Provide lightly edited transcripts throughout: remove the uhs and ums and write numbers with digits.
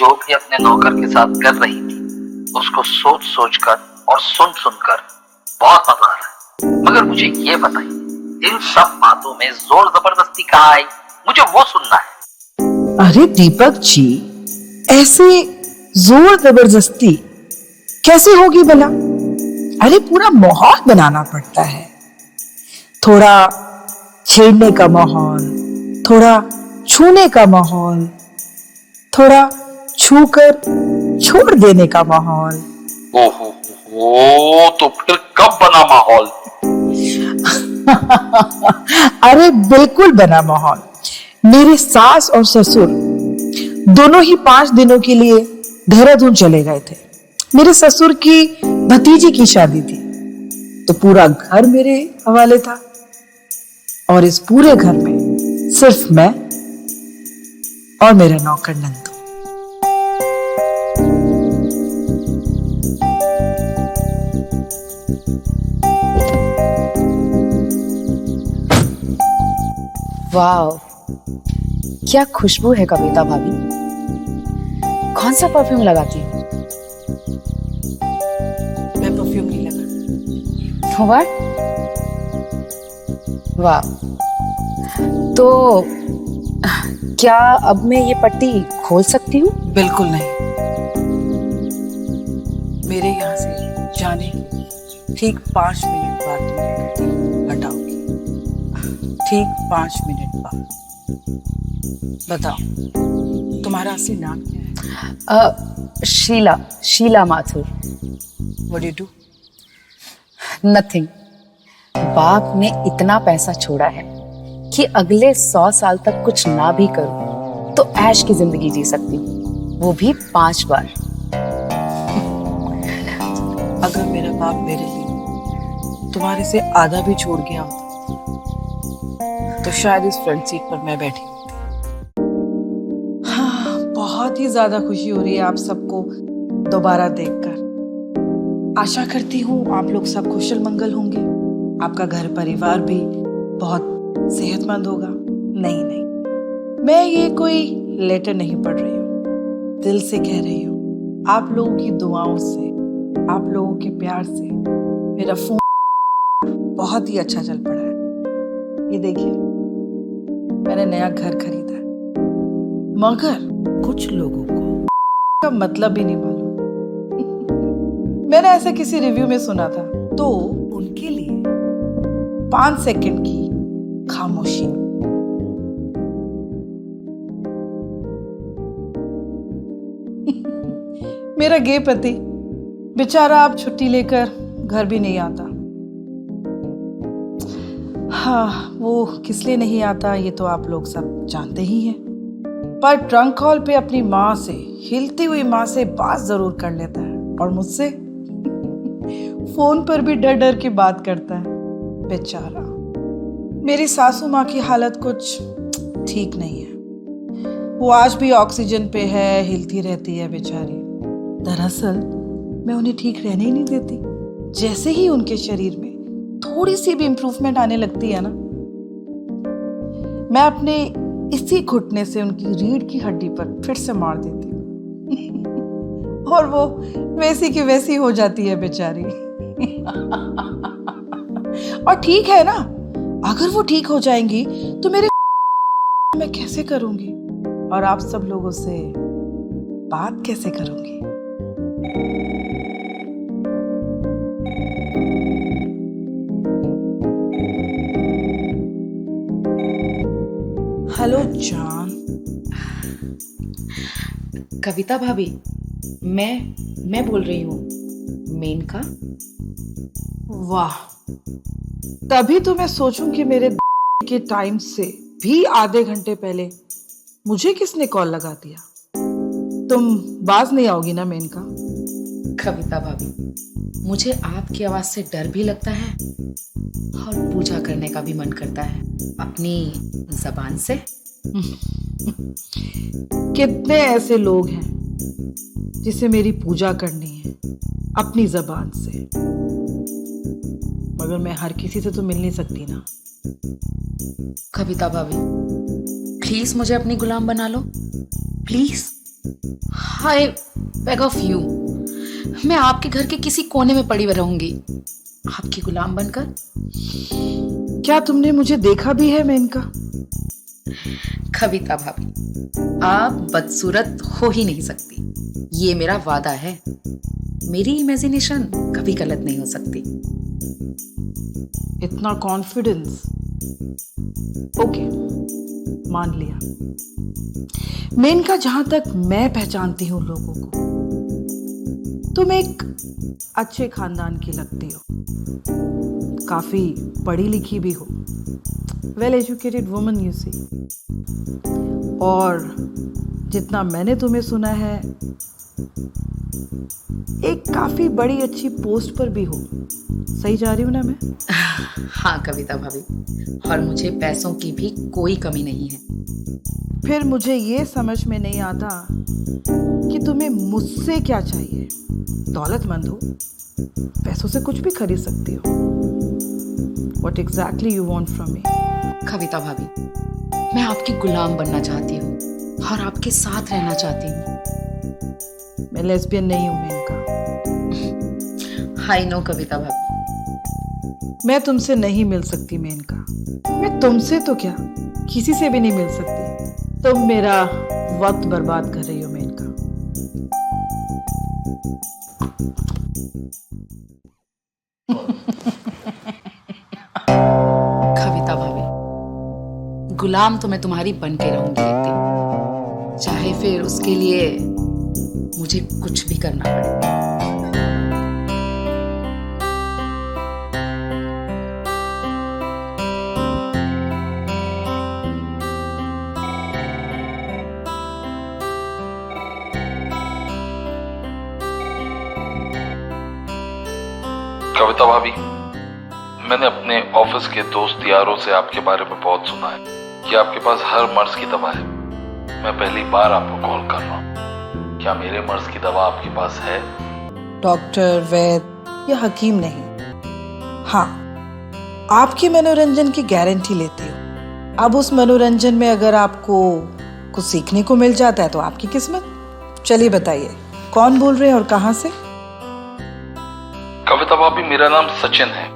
जो भी अपने नौकर के साथ कर रही थी उसको सोच सोच कर और सुन सुनकर बहुत मजा आ रहा है। मगर मुझे ये बताइए, इन सब बातों में जोर जबरदस्ती कहाँ आई? मुझे वो सुनना है। अरे दीपक जी, ऐसे जोर जबरदस्ती कैसे होगी भला? अरे पूरा माहौल बनाना पड़ता है। थोड़ा छेड़ने का माहौल, थोड़ा छूने का माहौल, थोड़ा छूकर छोड़ देने का माहौल। ओहो, तो फिर कब बना माहौल? अरे बिल्कुल बना माहौल। मेरे सास और ससुर दोनों ही 5 दिनों के लिए देहरादून चले गए थे। मेरे ससुर की भतीजी की शादी थी, तो पूरा घर मेरे हवाले था और इस पूरे घर में सिर्फ मैं और मेरा नौकर नंदू। वाह, क्या खुशबू है कविता भाभी। कौन सा परफ्यूम लगाती हो? मैं परफ्यूम नहीं लगा। वाह, तो क्या अब मैं ये पट्टी खोल सकती हूँ? बिल्कुल नहीं। मेरे यहाँ से जाने के ठीक 5 मिनट बाद तुम ये पट्टी हटाओगी। ठीक 5 मिनट बाद। बताओ, तुम्हारा असली नाम क्या है? Sheela Mathur. What do you do? Nothing. बाप ने इतना पैसा छोड़ा है कि अगले 100 साल तक कुछ ना भी करूं तो ऐश की जिंदगी जी सकती हूँ, वो भी 5 बार। अगर मेरा बाप मेरे लिए तुम्हारे से आधा भी छोड़ गया होता तो शायद इस फ्रंट सीट पर मैं बैठी होती। हाँ, बहुत ही ज्यादा खुशी हो रही है आप सबको दोबारा देखकर। आशा करती हूँ आप लोग सब कुशल मंगल होंगे, आपका घर परिवार भी बहुत सेहतमंद होगा। नहीं, मैं ये कोई लेटर नहीं पढ़ रही हूँ, दिल से कह रही हूँ। आप लोगों की दुआओं से, आप लोगों के प्यार से मेरा फोन बहुत ही अच्छा चल पड़ा है। ये देखिए, मैंने नया घर खरीदा है, मगर कुछ लोगों को का मतलब भी नहीं मालूम। मैंने ऐसे किसी रिव्यू में सुना था, तो उनके लिए 5 सेकंड की खामोशी। मेरा गे पति बेचारा अब छुट्टी लेकर घर भी नहीं आता। हाँ, वो किस लिए नहीं आता ये तो आप लोग सब जानते ही हैं, पर ट्रंक कॉल पे अपनी माँ से, हिलती हुई माँ से बात जरूर कर लेता है और मुझसे फोन पर भी डर डर के बात करता है। बेचारा। मेरी सासू माँ की हालत कुछ ठीक नहीं है, वो आज भी ऑक्सीजन पे है, हिलती रहती है बेचारी। दरअसल मैं उन्हें ठीक रहने ही नहीं देती। जैसे ही उनके शरीर में थोड़ी सी भी इंप्रूवमेंट आने लगती है ना, मैं अपने इसी घुटने से उनकी रीढ़ की हड्डी पर फिर से मार देती हूँ और वो वैसी की वैसी हो जाती है बेचारी। और ठीक है ना, अगर वो ठीक हो जाएंगी तो मेरे मैं कैसे करूंगी और आप सब लोगों से बात कैसे करूंगी? हेलो जान। कविता भाभी, मैं बोल रही हूँ, मेनका। वाह, तभी तो मैं सोचूं कि मेरे के टाइम से भी आधे घंटे पहले मुझे किसने कॉल लगा दिया। तुम बाज नहीं आओगी ना मेनका? कविता भाभी, मुझे आपकी आवाज से डर भी लगता है और पूजा करने का भी मन करता है अपनी जबान से। कितने ऐसे लोग हैं जिसे मेरी पूजा करनी है अपनी जबान से, मगर मैं हर किसी से तो मिल नहीं सकती ना। कविता भाभी, प्लीज मुझे अपनी गुलाम बना लो, please. I beg of you, मैं आपके घर के किसी कोने में पड़ी रहूंगी, आपकी गुलाम बनकर। क्या तुमने मुझे देखा भी है मेनका? कविता भाभी, आप बदसूरत हो ही नहीं सकती, ये मेरा वादा है। मेरी इमेजिनेशन कभी गलत नहीं हो सकती। इतना कॉन्फिडेंस? ओके, मान लिया। मेनका, जहां तक मैं पहचानती हूं लोगों को, तुम एक अच्छे खानदान की लगती हो, काफी पढ़ी लिखी भी हो, well educated woman you see, और जितना मैंने तुम्हें सुना है एक काफी बड़ी अच्छी पोस्ट पर भी हो। सही जा रही हूं ना मैं? हाँ कविता भाभी, और मुझे पैसों की भी कोई कमी नहीं है। फिर मुझे ये समझ में नहीं आता कि तुम्हें मुझसे क्या चाहिए। दौलतमंद हो, पैसों से कुछ भी खरीद सकती हो। What exactly you want from me? कविता भाभी, मैं आपकी गुलाम बनना चाहती हूँ और आपके साथ रहना चाहती हूँ। मैं लेस्बियन नहीं हूं मेनका। आई नो कविता भाभी। मैं तुमसे नहीं मिल सकती मेनका। मैं तुमसे तो क्या, किसी से भी नहीं मिल सकती। तुम मेरा वक्त बर्बाद कर रही हो मेनका। कविता भाभी, गुलाम तो मैं तुम्हारी बन के रहूंगी एक दिन, चाहे फिर उसके लिए मुझे कुछ भी करना पड़े। कविता भाभी, मैंने अपने ऑफिस के दोस्त यारों से आपके बारे में बहुत सुना है कि आपके पास हर मर्ज की दवा है। मैं पहली बार आपको कॉल कर रहा हूँ। क्या मेरे मर्ज की दवा आपके पास है? डॉक्टर, वैद या हकीम नहीं, हाँ, आपके मनोरंजन की गारंटी लेती हूँ। अब उस मनोरंजन में अगर आपको कुछ सीखने को मिल जाता है तो आपकी किस्मत। चलिए बताइए, कौन बोल रहे हैं और कहाँ से? कविता भाभी, मेरा नाम सचिन है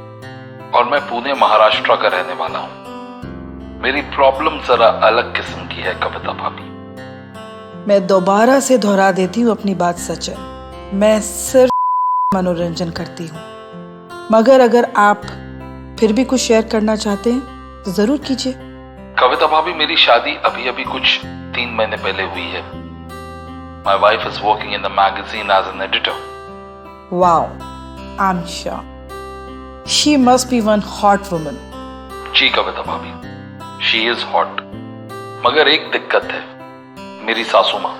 और मैं पुणे महाराष्ट्र का रहने वाला हूँ। मेरी प्रॉब्लम जरा अलग किस्म की है कविता भाभी। मैं दोबारा से दोहरा देती हूँ अपनी बात सचिन, मैं सिर्फ मनोरंजन करती हूँ, मगर अगर आप फिर भी कुछ शेयर करना चाहते हैं तो जरूर कीजिए। कविता भाभी, मेरी शादी अभी अभी कुछ 3 महीने पहले हुई है। My wife is working in the magazine as an editor. Wow, I am sure she must be one hot woman. जी कविता भाभी, शी इज हॉट, मगर एक दिक्कत है। मेरी सासू माँ,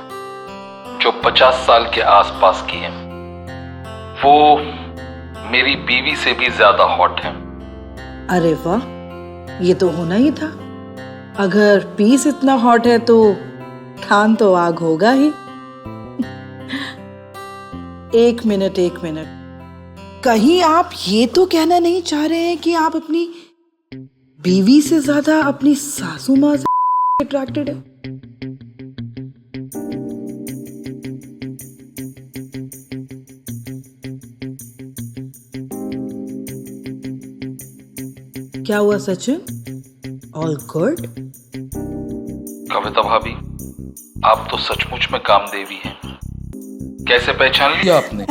जो 50 साल के आसपास की है, वो मेरी बीवी से भी ज्यादा हॉट है। अरे वाह, ये तो होना ही था। अगर पीस इतना हॉट है तो खान तो आग होगा ही। एक मिनट, कहीं आप ये तो कहना नहीं चाह रहे हैं कि आप अपनी बीवी से ज्यादा अपनी सासू माँ से अट्रैक्टेड है? क्या हुआ सचिन? All good? कविता भाभी, आप तो सचमुच में कामदेवी हैं। कैसे पहचान लिया आपने?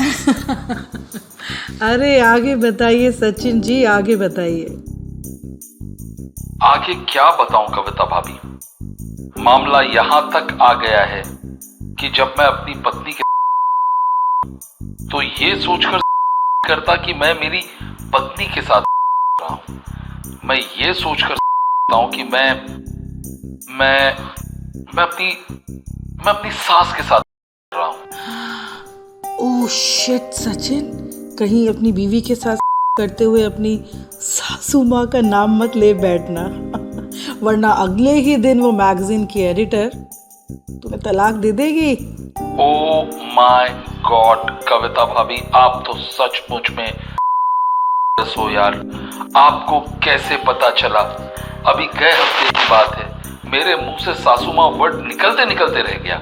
अरे आगे बताइए सचिन जी, आगे बताइए। आगे क्या बताऊं कविता भाभी, मामला यहां तक आ गया है कि जब मैं अपनी पत्नी के तो ये सोचकर करता कि मैं मेरी पत्नी के साथ रहा हूं। मैं ये सोचकर हूं कि मैं अपनी सास के साथ रहा हूं। ओह शिट सचिन, कहीं अपनी बीवी के साथ करते हुए अपनी सासू माँ का नाम मत ले बैठना, वरना अगले ही दिन वो मैगजीन की एडिटर तुम्हें तलाक दे देगी। ओह माय गॉड कविता भाभी, आप तो सचमुच में हो यार। आपको कैसे पता चला? अभी गए हफ्ते की बात है, मेरे मुंह से सासू माँ वर्ड निकलते निकलते रह गया।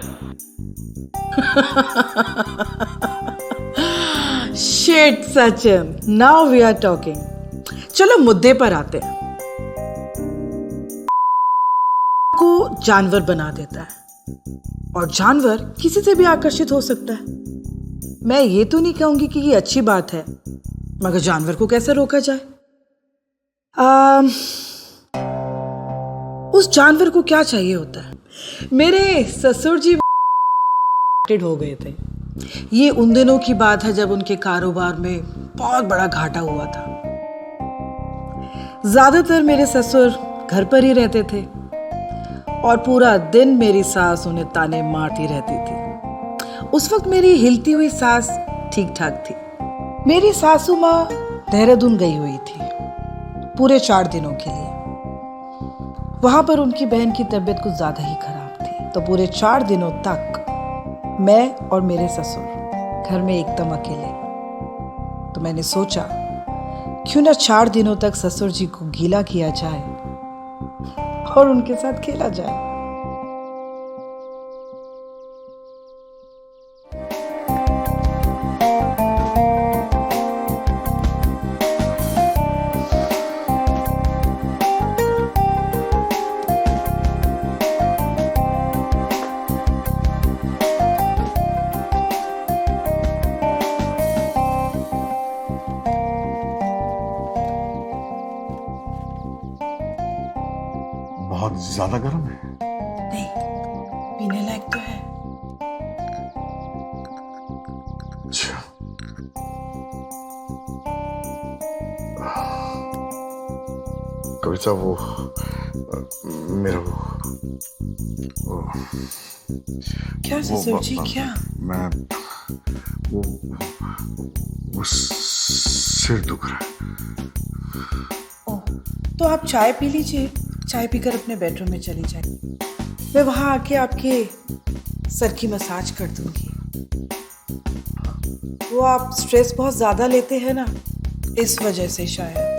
Shit Sachin, now we are talking. चलो मुद्दे पर आते हैं। को जानवर बना देता है और जानवर किसी से भी आकर्षित हो सकता है। मैं ये तो नहीं कहूंगी कि ये अच्छी बात है, मगर जानवर को कैसे रोका जाए? उस जानवर को क्या चाहिए होता है? मेरे ससुर जी हो गए थे। ये उन दिनों की बात है जब उनके कारोबार में बहुत बड़ा घाटा हुआ था। ज्यादातर मेरे ससुर घर पर ही रहते थे और पूरा दिन मेरी सास उन्हें ताने मारती रहती थी। उस वक्त मेरी हिलती हुई सास ठीक ठाक थी। मेरी सासू माँ देहरादून गई हुई थी पूरे 4 दिनों के लिए। वहां पर उनकी बहन की तबीयत कुछ ज्यादा ही खराब थी, तो पूरे 4 दिनों तक मैं और मेरे ससुर घर में एकदम अकेले। तो मैंने सोचा क्यों ना 4 दिनों तक ससुर जी को गीला किया जाए और उनके साथ खेला जाए। बहुत ज्यादा गर्म है। नहीं, पीने लायक तो है। अच्छा, कविता वो मेरा वो क्या ससुर जी, क्या? मैं वो सिर दुख रहा है। ओह, तो आप चाय पी लीजिए। चाय पीकर अपने बेडरूम में चली जाइए। मैं वहां आके आपके सर की मसाज कर दूंगी। वो आप स्ट्रेस बहुत ज्यादा लेते हैं ना, इस वजह से शायद।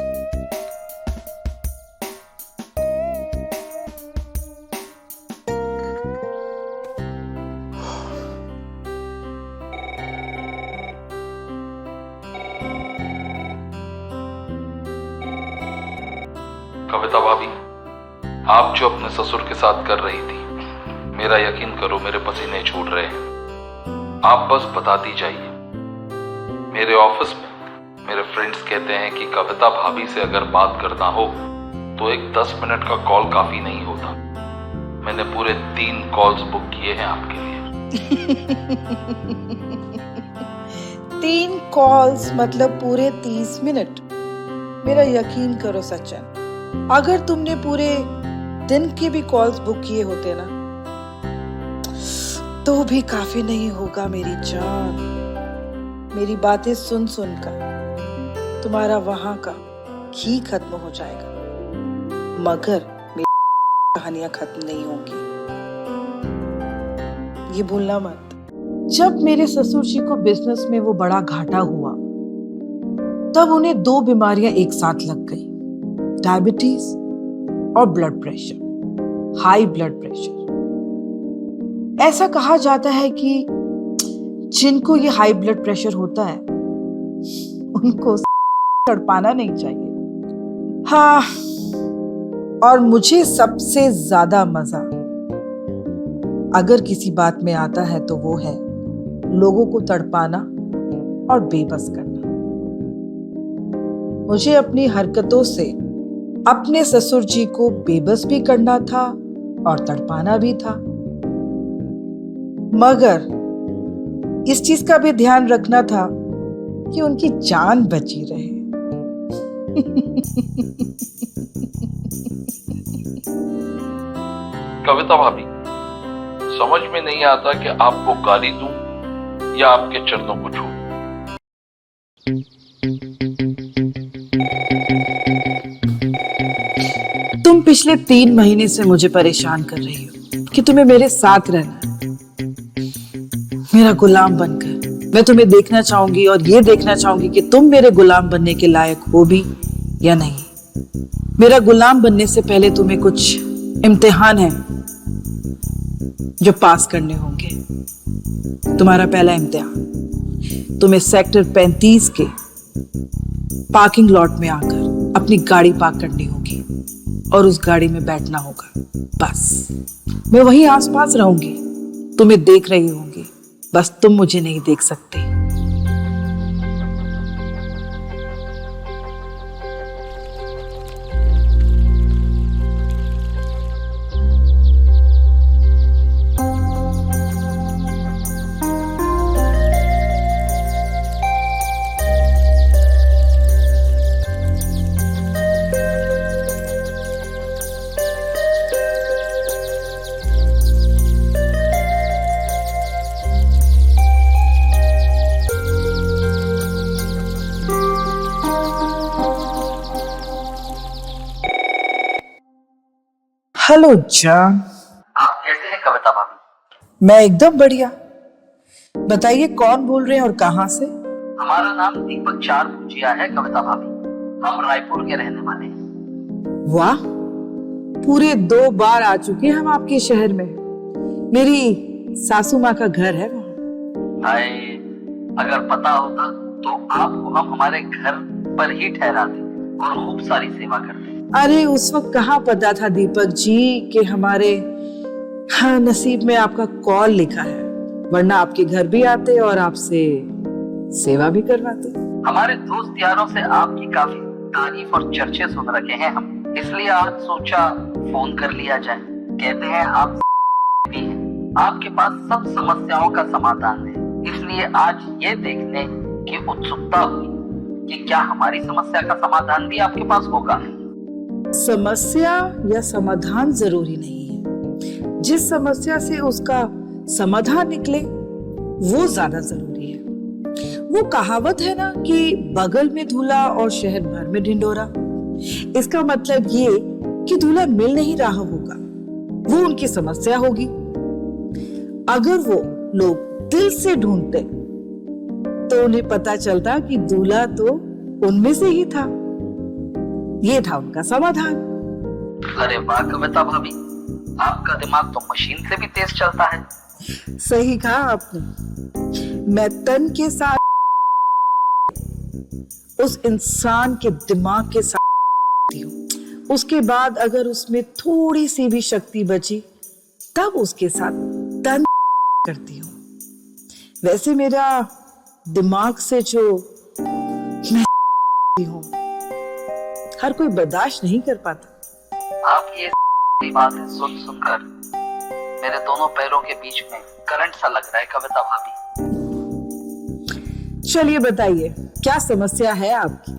कविता भाभी, आप जो अपने ससुर के साथ कर रही थी, मेरा यकीन करो मेरे पसीने छूट रहे हैं। आप बस बताती जाइए। मेरे ऑफिस में मेरे फ्रेंड्स कहते हैं कि कविता भाभी से अगर बात करना हो तो एक 10 मिनट का कॉल काफी नहीं होता। मैंने पूरे 3 कॉल्स बुक किए हैं आपके लिए। 3 कॉल्स मतलब पूरे 30 मिनट। मेरा यकीन करो सचिन, अगर तुमने पूरे दिन के भी कॉल्स बुक किए होते ना, तो भी काफी नहीं होगा मेरी जान। मेरी बातें सुन सुनकर तुम्हारा वहां का घी खत्म हो जाएगा, मगर मेरी कहानियां खत्म नहीं होंगी। ये भूलना मत। जब मेरे ससुर जी को बिजनेस में वो बड़ा घाटा हुआ, तब उन्हें 2 बीमारियां एक साथ लग गई, डायबिटीज और blood pressure, high blood pressure. ऐसा कहा जाता है कि जिनको ये हाई ब्लड प्रेशर होता है उनको तड़पाना नहीं चाहिए। हाँ, और मुझे सबसे ज्यादा मजा अगर किसी बात में आता है तो वो है लोगों को तड़पाना और बेबस करना। मुझे अपनी हरकतों से अपने ससुर जी को बेबस भी करना था और तड़पाना भी था, मगर इस चीज का भी ध्यान रखना था कि उनकी जान बची रहे। कविता भाभी, समझ में नहीं आता कि आपको गाली दूं या आपके चरणों को छूं। तुम पिछले 3 महीने से मुझे परेशान कर रही हो कि तुम्हें मेरे साथ रहना है, मेरा गुलाम बनकर। मैं तुम्हें देखना चाहूंगी और ये देखना चाहूंगी कि तुम मेरे गुलाम बनने के लायक हो भी या नहीं। मेरा गुलाम बनने से पहले तुम्हें कुछ इम्तिहान है जो पास करने होंगे। तुम्हारा पहला इम्तिहान। तुम्हें सेक्टर 35 के पार्किंग लॉट में आकर अपनी गाड़ी पार्क करनी होगी और उस गाड़ी में बैठना होगा। बस मैं वहीं आसपास रहूंगी, तुम्हें देख रही होंगी, बस तुम मुझे नहीं देख सकते। हेलो जान, आप कैसे हैं कविता भाभी? मैं एकदम बढ़िया। बताइए कौन बोल रहे हैं और कहाँ से? हमारा नाम दीपक चार भुजिया है कविता भाभी। हम रायपुर के रहने वाले हैं। वाह, पूरे 2 बार आ चुके हैं हम आपके शहर में। मेरी सासू माँ का घर है वहाँ। हाय, अगर पता होता तो आपको हम हमारे घर पर ही ठहराते और खूब सारी सेवा करते। अरे उस वक्त कहाँ पता था दीपक जी कि हमारे नसीब में आपका कॉल लिखा है, वरना आपके घर भी आते और आपसे सेवा भी करवाते। हमारे दोस्त यारों से आपकी काफी तारीफ और चर्चे सुन रखे हैं हम, इसलिए आज सोचा फोन कर लिया जाए। कहते हैं आप भी हैं, आपके पास सब समस्याओं का समाधान है, इसलिए आज ये देखने की उत्सुकता हुई कि क्या हमारी समस्या का समाधान भी आपके पास होगा। समस्या या समाधान जरूरी नहीं है, जिस समस्या से उसका समाधान निकले वो ज्यादा जरूरी है। वो कहावत है ना कि बगल में दूल्हा और शहर भर में ढिंढोरा। इसका मतलब ये कि दूल्हा मिल नहीं रहा होगा, वो उनकी समस्या होगी। अगर वो लोग दिल से ढूंढते तो उन्हें पता चलता कि दूल्हा तो उनमें से ही था। ये था उनका समाधान। अरे वाह कविता भाभी, आपका दिमाग तो मशीन से भी तेज चलता है। सही कहा आपने। मैं तन के साथ उस इंसान के दिमाग के साथ हूँ, उसके बाद अगर उसमें थोड़ी सी भी शक्ति बची तब उसके साथ तन करती हूँ। वैसे मेरा दिमाग से जो मैं हूँ हर कोई बर्दाश्त नहीं कर पाता। आपकी ये बातें सुन सुनकर मेरे दोनों पैरों के बीच में करंट सा लग रहा है कविता भाभी। चलिए बताइए क्या समस्या है आपकी?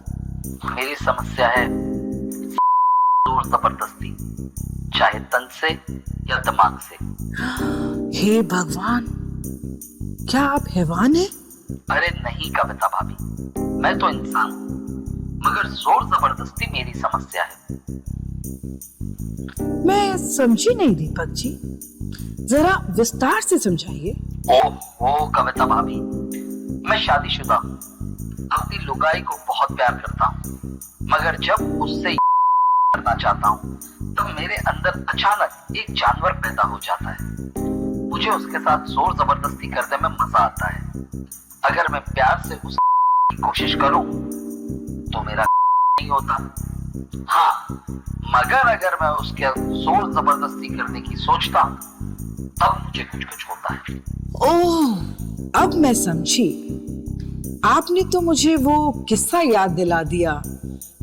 मेरी समस्या है जोर जबरदस्ती, चाहे तन से या दिमाग से। हे भगवान, क्या आप हैवान हैं? अरे नहीं कविता भाभी, मैं तो इंसान हूँ, मगर जोर जबरदस्ती मेरी समस्या है। मैं समझी नहीं दीपक जी, जरा विस्तार से समझाइए। ओह कविता भाभी, मैं शादीशुदा हूँ, अपनी लुगाई को बहुत प्यार करता हूँ, मगर जब उससे करना चाहता हूँ तब मेरे अंदर अचानक एक जानवर पैदा हो जाता है। मुझे उसके साथ जोर जबरदस्ती करने में मजा आता है। अगर मैं प्यार से उसकी कोशिश करूं तो मेरा नहीं होता। हाँ, मगर अगर मैं उसके जोर जबरदस्ती करने की सोचता हूं तब मुझे कुछ कुछ होता है। ओह, अब मैं समझी। आपने तो मुझे वो किस्सा याद दिला दिया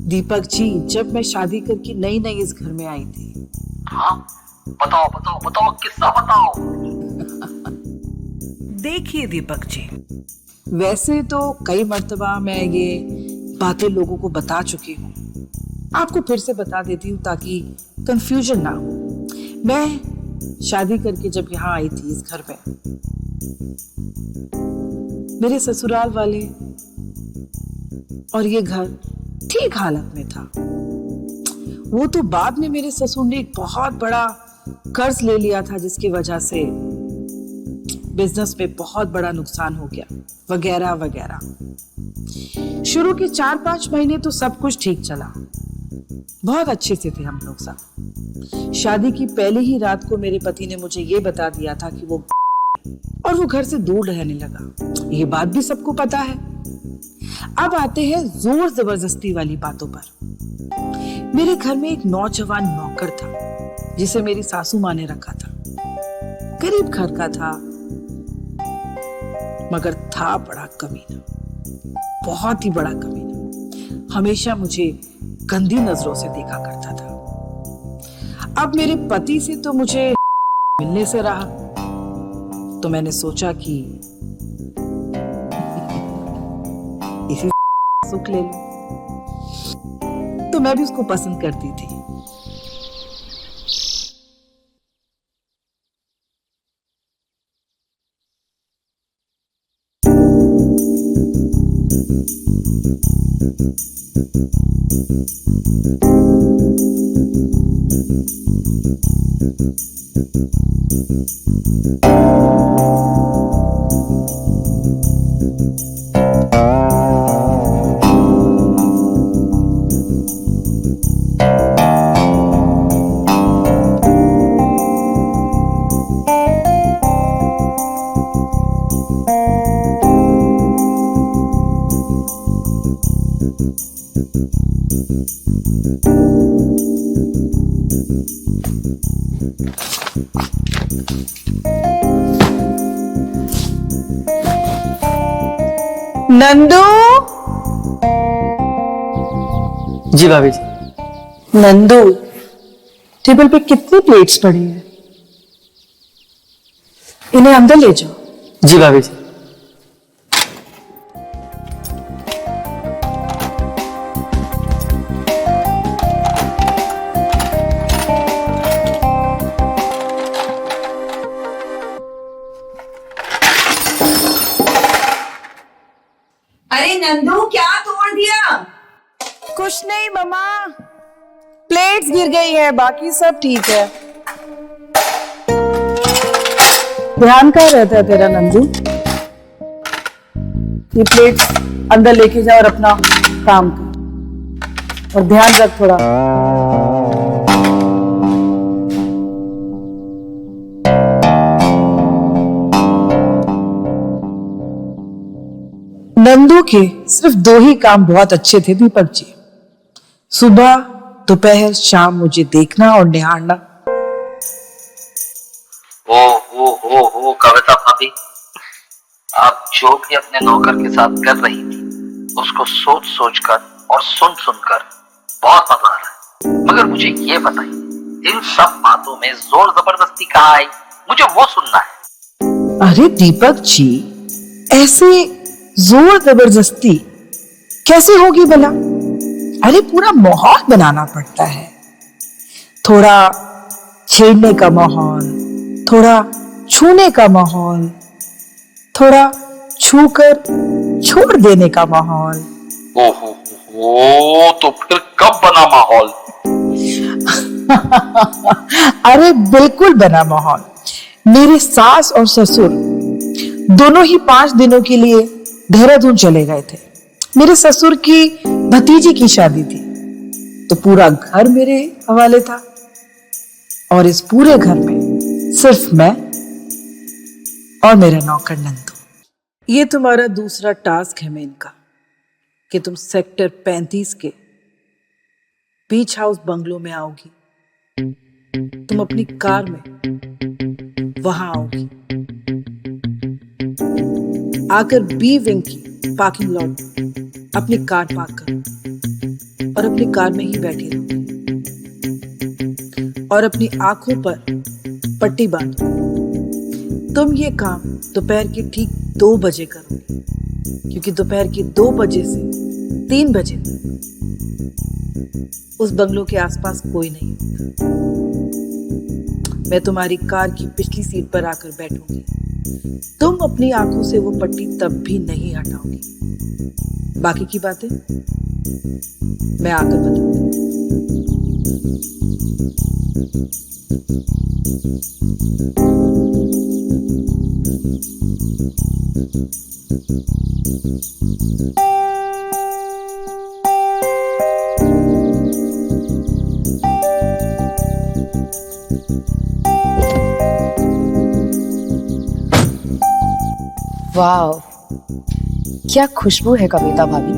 दीपक जी, जब मैं शादी करके नई नई इस घर में आई थी। हाँ, बताओ बताओ बताओ, किस्सा बताओ। देखिए दीपक जी, वैसे तो कई मर्तबा मैं ये बातें लोगों को बता चुकी हूँ, आपको फिर से बता देती हूँ ताकि कंफ्यूजन ना हो। मैं शादी करके जब यहाँ आई थी इस घर में, मेरे ससुराल वाले और ये घर ठीक हालत में था। वो तो बाद में मेरे ससुर ने एक बहुत बड़ा कर्ज ले लिया था, जिसकी वजह से बिजनेस में बहुत बड़ा नुकसान हो गया, वगैरह वगैरह। शुरू के 4-5 महीने तो सब कुछ ठीक चला, बहुत अच्छे से थे हम लोग सब। शादी की पहली ही रात को मेरे पति ने मुझे ये बता दिया था कि वो और वो घर से दूर रहने लगा। ये बात भी सबको पता है। अब आते हैं जोर जबरदस्ती वाली बातों पर। मेरे घर में एक नौजवान नौकर था जिसे मेरी सासू माँ ने रखा था। गरीब घर का था, मगर था बड़ा कमीना, बहुत ही बड़ा कमीना। हमेशा मुझे गंदी नजरों से देखा करता था। अब मेरे पति से तो मुझे मिलने से रहा, तो मैंने सोचा कि इसी सुख ले लूं। तो मैं भी उसको पसंद करती थी। नंदू, जी भाभी जी। नंदू, टेबल पे कितनी प्लेट्स पड़ी हैं? इन्हें अंदर ले जाओ। जी भाभी जी। अरे नंदू, क्या तोड़ दिया? कुछ नहीं मम्मा, प्लेट्स गिर गई है, बाकी सब ठीक है। ध्यान कहाँ रहता है तेरा नंदू? ये प्लेट्स अंदर लेके जा और अपना काम कर, और ध्यान रख थोड़ा। नंदू के सिर्फ दो ही काम बहुत अच्छे थे दीपक जी। सुबह, दोपहर, शाम मुझे देखना और निहारना। ओ कविता भाभी, आप जो भी अपने नौकर के साथ कर रही थी उसको सोच सोच कर और सुन सुनकर बहुत मजा आ रहा है। मगर मुझे ये बताइए, इन सब बातों में जोर जबरदस्ती कहाँ आई? मुझे वो सुनना है। अरे दीपक जी, ऐसे जोर जबरदस्ती कैसे होगी भला? अरे पूरा माहौल बनाना पड़ता है। थोड़ा छेड़ने का माहौल, थोड़ा छूने का माहौल, थोड़ा छूकर छोड़ देने का माहौल। ओहो, तो फिर कब बना माहौल? अरे बिल्कुल बना माहौल। मेरे सास और ससुर दोनों ही 5 दिनों के लिए देहरादून चले गए थे। मेरे ससुर की भतीजी की शादी थी, तो पूरा घर मेरे हवाले था। और इस पूरे घर में सिर्फ मैं और मेरा नौकर नंदू। ये तुम्हारा दूसरा टास्क है मेनका, कि तुम सेक्टर 35 के बीच हाउस बंगलो में आओगी। तुम अपनी कार में वहां आओगी, आकर बी विंग की पार्किंग लॉट अपनी कार पार्क करो और अपनी कार में ही बैठी रहो और अपनी आंखों पर पट्टी बांधो। तुम ये काम दोपहर के ठीक 2 बजे करोगे, क्योंकि दोपहर के 2 बजे से 3 बजे उस बंगलों के आसपास कोई नहीं होता। मैं तुम्हारी कार की पिछली सीट पर आकर बैठूंगी। तुम अपनी आंखों से वो पट्टी तब भी नहीं हटाओगी। बाकी की बातें मैं आकर बताऊंगी। वाह, क्या खुशबू है कविता भाभी।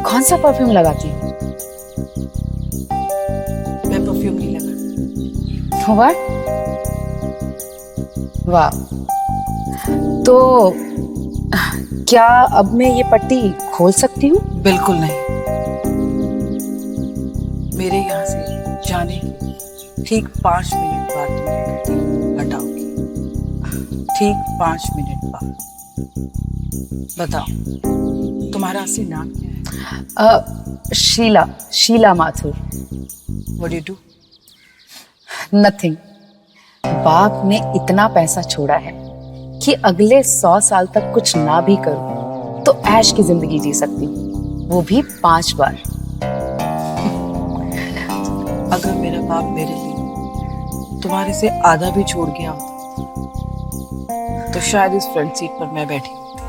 कौन सा परफ्यूम लगाती हो? मैं परफ्यूम नहीं लगा। What? वाह, तो क्या अब मैं ये पट्टी खोल सकती हूँ? बिल्कुल नहीं। मेरे यहाँ से जाने के ठीक 5 मिनट बाद तुम ये पट्टी हटाओगी। ठीक 5 मिनट बाद। बताओ, तुम्हारा असली नाम क्या है? Sheela Mathur. What do you do? Nothing. बाप ने इतना पैसा छोड़ा है कि अगले 100 साल तक कुछ ना भी करूं तो ऐश की जिंदगी जी सकती हूँ, वो भी 5 बार। अगर मेरा बाप मेरे लिए तुम्हारे से आधा भी छोड़ गया होता तो शायद इस फ्रंट सीट पर मैं बैठी होती।